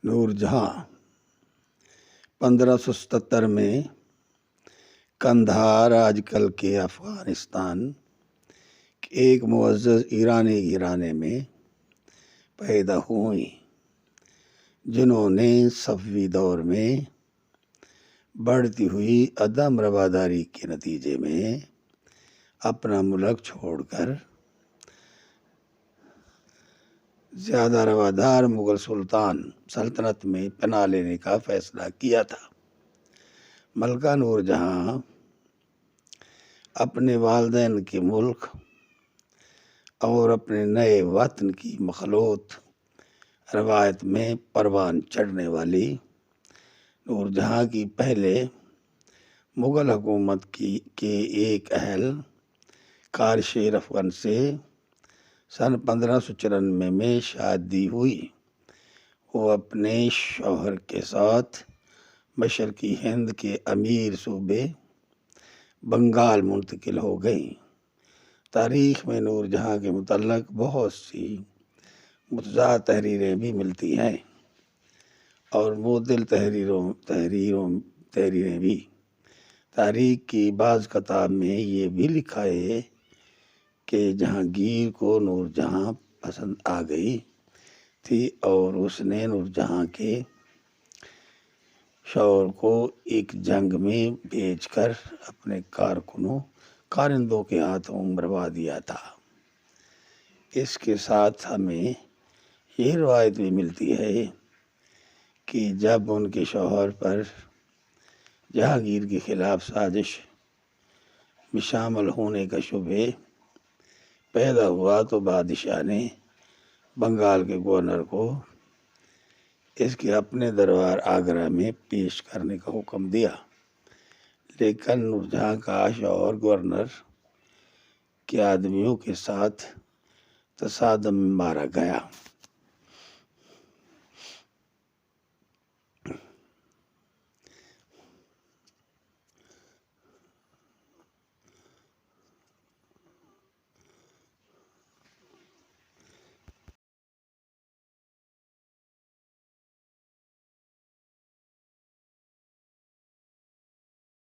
نور جہاں 1577 میں قندھار آج کل کے افغانستان کے ایک معزز ایرانی گھرانے میں پیدا ہوئی، جنہوں نے صفوی دور میں بڑھتی ہوئی عدم رواداری کے نتیجے میں اپنا ملک چھوڑ کر زیادہ روادار مغل سلطنت میں پناہ لینے کا فیصلہ کیا تھا۔ ملکہ نور جہاں اپنے والدین کے ملک اور اپنے نئے وطن کی مخلوط روایت میں پروان چڑھنے والی نور جہاں کی پہلے مغل حکومت کے ایک اہل کار شیر افغن سے سن 1594 میں شادی ہوئی۔ وہ اپنے شوہر کے ساتھ مشرقی ہند کے امیر صوبے بنگال منتقل ہو گئیں۔ تاریخ میں نور جہاں کے متعلق بہت سی متضاد تحریریں بھی ملتی ہیں اور معتدل تحریریں بھی۔ تاریخ کی بعض کتاب میں یہ بھی لکھا ہے کہ جہانگیر کو نور جہاں پسند آ گئی تھی اور اس نے نور جہاں کے شوہر کو ایک جنگ میں بیچ کر اپنے کارندوں کے ہاتھوں مروا دیا تھا۔ اس کے ساتھ ہمیں یہ روایت بھی ملتی ہے کہ جب ان کے شوہر پر جہانگیر کے خلاف سازش میں شامل ہونے کا شبہ پیدا ہوا تو بادشاہ نے بنگال کے گورنر کو اس کے اپنے دربار آگرہ میں پیش کرنے کا حکم دیا، لیکن نور جہاں کا شوہر گورنر کے آدمیوں کے ساتھ تصادم میں مارا گیا۔